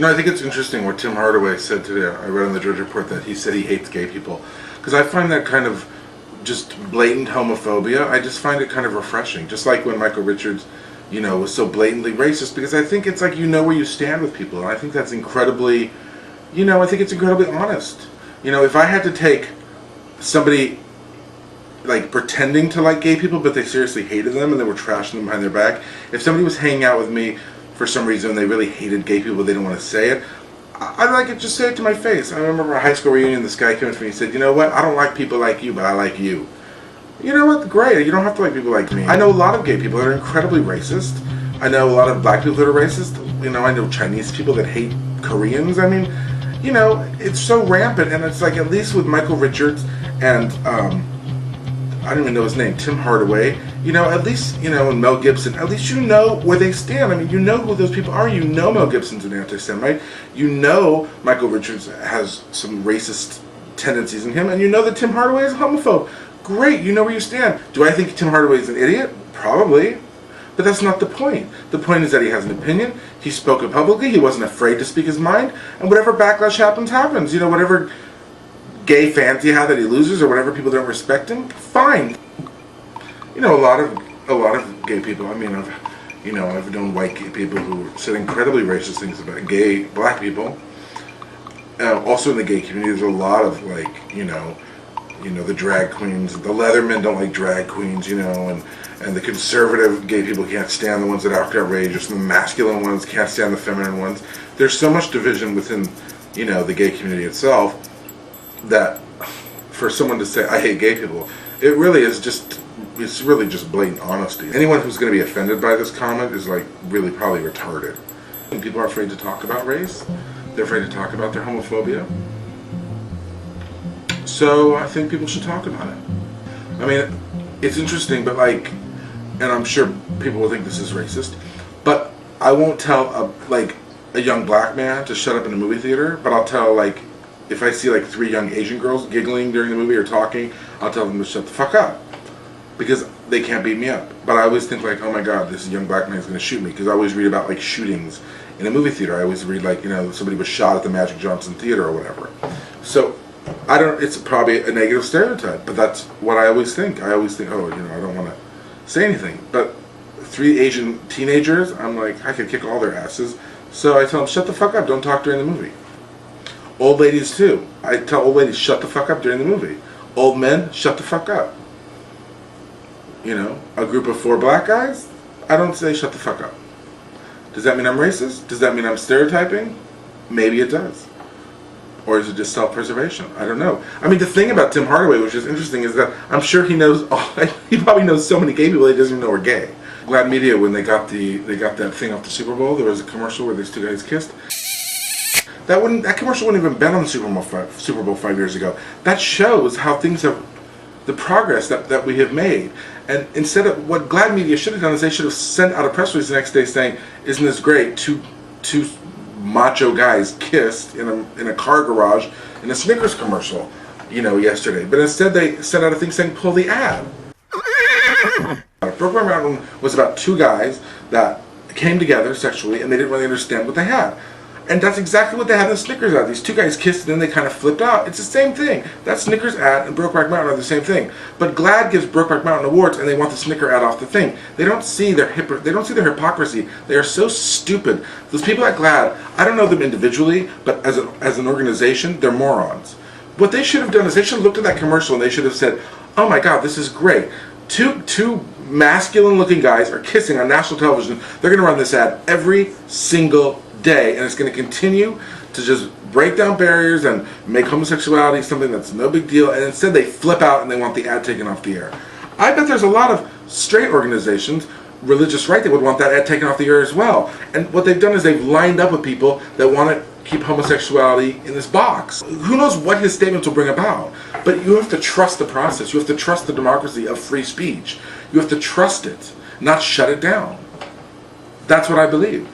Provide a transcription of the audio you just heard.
I think it's interesting what Tim Hardaway said today. I read on the Drudge Report that he said he hates gay people. Because I find that kind of just blatant homophobia, I just find it kind of refreshing. Just like when Michael Richards, was so blatantly racist, because I think it's like you know where you stand with people. And I think that's incredibly, I think it's incredibly honest. If I had to take somebody like pretending to like gay people, but they seriously hated them and they were trashing them behind their back, if somebody was hanging out with me for some reason they really hated gay people, they didn't want to say it, I'd like it, just say it to my face. I remember a high school reunion, this guy came up to me and said, you know what, I don't like people like you, but I like you. You know what, great, you don't have to like people like me. I know a lot of gay people that are incredibly racist. I know a lot of black people that are racist. I know Chinese people that hate Koreans. I mean, it's so rampant, and it's like, at least with Michael Richards and, I don't even know his name, Tim Hardaway, at least, and Mel Gibson, at least you know where they stand. I mean, you know who those people are. You know Mel Gibson's an anti-Semite. You know Michael Richards has some racist tendencies in him, and you know that Tim Hardaway is a homophobe. Great, you know where you stand. Do I think Tim Hardaway is an idiot? Probably. But that's not the point. The point is that he has an opinion. He spoke it publicly. He wasn't afraid to speak his mind. And whatever backlash happens, happens. Whatever gay fans he had that he loses, or whatever people don't respect him, fine. A lot of gay people. I mean, I've known white gay people who said incredibly racist things about gay black people. Also in the gay community, there's a lot of the drag queens. The Leathermen don't like drag queens, and the conservative gay people can't stand the ones that act outrageous, and the masculine ones can't stand the feminine ones. There's so much division within, the gay community itself, that for someone to say, I hate gay people, it's really just blatant honesty. Anyone who's going to be offended by this comment is really probably retarded. And people are afraid to talk about race. They're afraid to talk about their homophobia. So I think people should talk about it. I mean, it's interesting, but and I'm sure people will think this is racist, but I won't tell a young black man to shut up in a movie theater, but I'll tell if I see 3 young Asian girls giggling during the movie or talking, I'll tell them to shut the fuck up, because they can't beat me up. But I always think oh my god, this young black man is going to shoot me, because I always read about shootings in a movie theater. I always read somebody was shot at the Magic Johnson Theater or whatever. So it's probably a negative stereotype, but that's what I always think. I always think, I don't want to say anything. But 3 Asian teenagers, I'm I could kick all their asses. So I tell them, shut the fuck up, don't talk during the movie. Old ladies too. I tell old ladies, shut the fuck up during the movie. Old men, shut the fuck up. A group of 4 black guys, I don't say shut the fuck up. Does that mean I'm racist? Does that mean I'm stereotyping? Maybe it does. Or is it just self-preservation? I don't know. I mean, the thing about Tim Hardaway, which is interesting, is that I'm sure he knows. He probably knows so many gay people he doesn't even know are gay. GLAAD Media, when they got that thing off the Super Bowl, there was a commercial where these 2 guys kissed. That commercial wouldn't even been on the Super Bowl 5 years ago. That shows how things have, the progress that we have made. And instead of what GLAAD Media should have done is they should have sent out a press release the next day saying, "Isn't this great? Two macho guys kissed in a car garage in a Snickers commercial, yesterday." But instead they sent out a thing saying, "Pull the ad." Brokeback Mountain was about 2 guys that came together sexually and they didn't really understand what they had. And that's exactly what they had in the Snickers ad. These 2 guys kissed and then they kind of flipped out. It's the same thing. That Snickers ad and Brokeback Mountain are the same thing. But GLAAD gives Brokeback Mountain awards and they want the Snicker ad off the thing. They don't see their hypocrisy. They are so stupid. Those people at GLAAD, I don't know them individually, but as an organization, they're morons. What they should have done is they should have looked at that commercial and they should have said, "Oh my god, this is great. Two masculine-looking guys are kissing on national television. They're going to run this ad every single day, and it's going to continue to just break down barriers and make homosexuality something that's no big deal." And instead they flip out and they want the ad taken off the air. I bet there's a lot of straight organizations, religious right, that would want that ad taken off the air as well. And what they've done is they've lined up with people that want to keep homosexuality in this box. Who knows what his statements will bring about? But you have to trust the process. You have to trust the democracy of free speech. You have to trust it, not shut it down. That's what I believe.